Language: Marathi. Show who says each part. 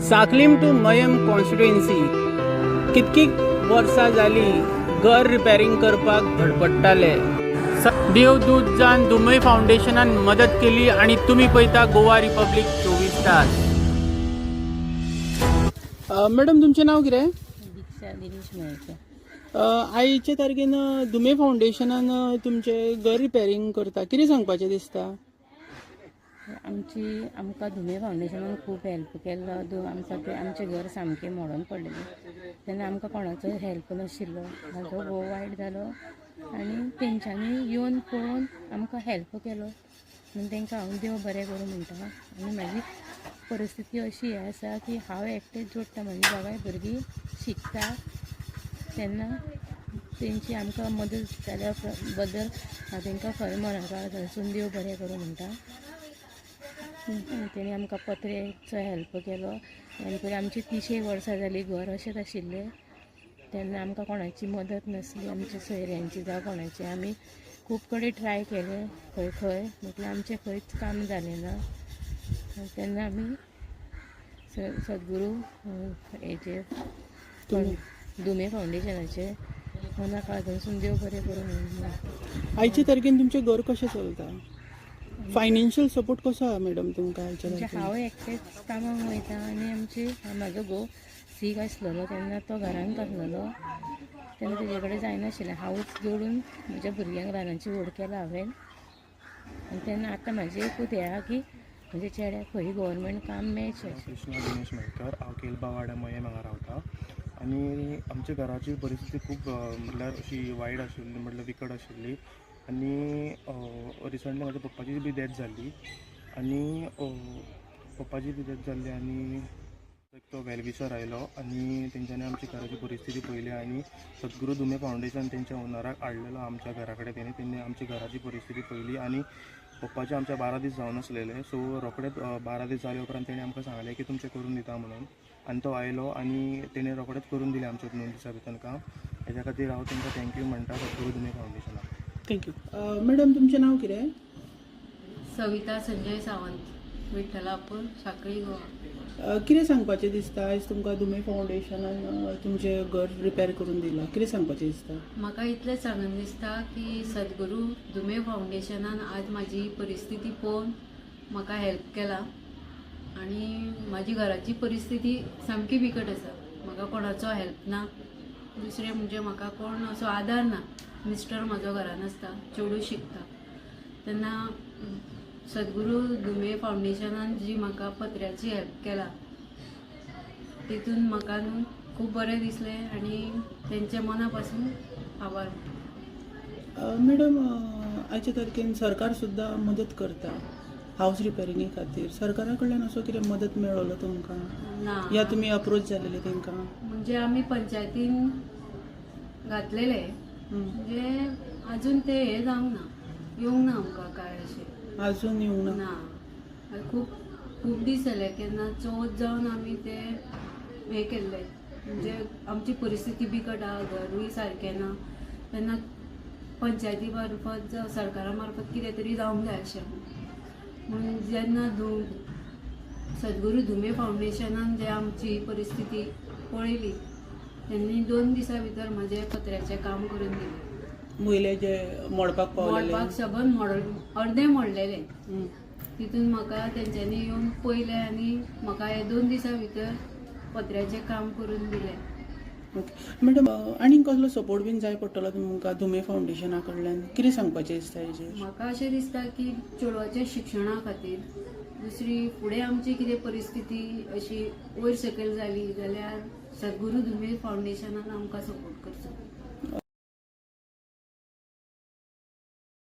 Speaker 1: साकलीम टू मयम कॉन्स्टिट्युएन्सी कितकी वर्सां जाली घर रिपेरिंग करपाक धडपडटाले. देवदूत जान दुमय फाउंडेशनान मदत केली आणि तुम्ही पळयता गोवा रिपब्लीक 24 तास. मॅडम तुमचें नांव कितें?
Speaker 2: दीक्षा दिनेश मयेकर.
Speaker 1: आयचे तारखेन दुमे फाउंडेशनान तुमचें घर रिपेरिंग करता, कितें सांगपाचें दिसता?
Speaker 2: आमकां दुमे फाउंडेशनान खूब हेल्प केलो. आमचें घर सामकें मोडून पडलेलें तेन्ना आमकां कोणाचो हेल्प नाशिल्लो. म्हाजो घोव वायट जालो आनी तेंच्यांनी येवन पळोवन आमकां हेल्प केलो आनी तेंकां हांव देव बरें करूं म्हणटा. आनी म्हाजी परिस्थिती अशी आसा की हांव एकटेंच जोडटा, म्हाजी दोगांय भुरगीं शिकता तेन्ना तेंची आमकां मदत जाल्या बद्दल हांव तेंकां खरें मनापासून देव बरें करूं म्हणटा. तेणी आमकां पत्र्याचो हेल्प केलो. आनी पयलीं आमची 30 वर्सां जालीं घर अशेंच आशिल्लें तेन्ना आमकां कोणाची मदत नासली, आमच्या सोयऱ्यांची जावं कोणाची. आमी खूब कडेन ट्राय केलें, खंय म्हटल्यार आमचें खंयच काम जालें ना. तेन्ना आमी सद्गुरू हेचे दुमे फाउंडेशनाचे मना काळजासून देव बरें करूं म्हणून.
Speaker 1: आयचे तारखेन तुमचें घर कशें चलता? फायनान्शियल सपोर्ट कसो आहा मॅडम तुमकां आयच्या तारखेन?
Speaker 2: हांव एकटेंच कामाक वयता आनी म्हाजो घोव सीक आसलेलो तेन्ना तो घरांत आसलेलो तेन्ना तेजे कडेन जायनाशिल्लें. हांवूच जोडून म्हज्या भुरग्यांक रानाची व्हड केला हांवें. आनी तेन्ना आतां म्हाजें एकूच हें आहा की म्हज्या चेड्याक खंय गव्हर्मेंट काम मेळचें.
Speaker 3: कृष्णा दिनेश मयेकर, हांव केलबा वाड्या मयम हांगा रावता. आनी आमच्या घराची परिस्थिती खूब म्हटल्यार अशी वायट आशिल्ली, म्हटल्यार विकट आशिल्ली. आनी रिसंटली म्हाज्या पप्पाची बी डेथ जाल्ली आनी आनी तो वेलविशर आयलो आनी तेंच्यांनी आमची घराची परिस्थिती पळयली आनी सद्गुरू दुमे फाउंडेशन तेंच्या ओनराक हाडलेलो आमच्या घरा कडेन. तेणी आमची घराची परिस्थिती पळयली आनी पप्पाचे आमच्या 12 दीस जावन आसलेले. सो रोखडेच 12 दीस जाले उपरांत तेणी आमकां सांगलें की तुमचें करून दिता म्हणून. आनी तो आयलो आनी तेणें रोखडेच करून दिलें आमच्या 2 दिसां भितर काम. हेज्या खातीर हांव तुमकां थँक्यू म्हणटा सद्गुरू दुमे फाउंडेशनाक.
Speaker 1: थँक्यू. मॅडम तुमचें नांव कितें?
Speaker 4: सविता संजय सावंत, विठ्ठलापूर, साखळी, गोवा.
Speaker 1: कितें सांगपाचें दिसता आयज तुमकां दुमे फाउंडेशनान तुमचें घर रिपेर करून दिलां, कितें सांगपाचें दिसता?
Speaker 4: म्हाका इतलें सांगून दिसता की सद्गुरू दुमे फाउंडेशनान आज म्हाजी परिस्थिती पळोवन म्हाका हेल्प केला आनी म्हाजी घराची परिस्थिती सामकी बिकट आसा. म्हाका कोणाचो हेल्प ना, दुसरें म्हणजे म्हाका कोण असो आदार ना. मिस्टर म्हाजो घरान आसता, चेडूं शिकता. तेन्ना सद्गुरू दुमे फाउंडेशनान जी म्हाका पत्र्याची हेल्प केला तितून म्हाका न्हू खूब बरें दिसलें आनी तेंच्या मना पासून आभार.
Speaker 1: मॅडम आयच्या तारखेन सरकार सुद्दां मदत करता हावस रिपेरिंगे खातीर. सरकारा कडल्यान असो कितें मदत मेळ्ळो तुमकां
Speaker 4: ना,
Speaker 1: या तुमी अप्रोच जालेले तेंकां?
Speaker 4: म्हणजे आमी पंचायतीन घातलेले म्हणजे अजून ते हे जावंक ना, येवंक ना आमकां काय अशें
Speaker 1: अजून येवंक ना.
Speaker 4: ना. खूब दीस जाले केन्ना चवथ जावन आमी ते हे केल्ले. म्हणजे आमची परिस्थिती बिकट आहा, घरूय सारकें ना. तेन्ना पंचायती मार्फत सरकारा मार्फत कितें तरी जावंक जाय अशें म्हणून जेन्ना सद्गुरू दुमे फाउंडेशनान जे आमची परिस्थिती पळयली तेन्नी 2 दिसां भितर म्हाजें पत्र्याचें काम करून दिलें.
Speaker 1: पयले जे मोडपाक पावलेले
Speaker 4: मोडपाक सबंद अर्दें मोडलेलें. तितून म्हाका तेंच्यांनी येवन पळयलें आनी म्हाका हे 2 दिसां भितर पत्र्याचें काम करून दिलें.
Speaker 1: मॅडम आनीक कसलो सपोर्ट बीन जाय पडटलो तुमकां दुमे फाउंडेशना कडल्यान, कितें सांगपाचें दिसता हेजेर?
Speaker 4: म्हाका अशें दिसता की चेडवाच्या शिक्षणा खातीर दुसरी फुडें आमची कितें परिस्थिती अशी वयर सकयल जाली जाल्यार सद्गुरू दुमे फाउंडेशनान आमकां सपोर्ट करचो.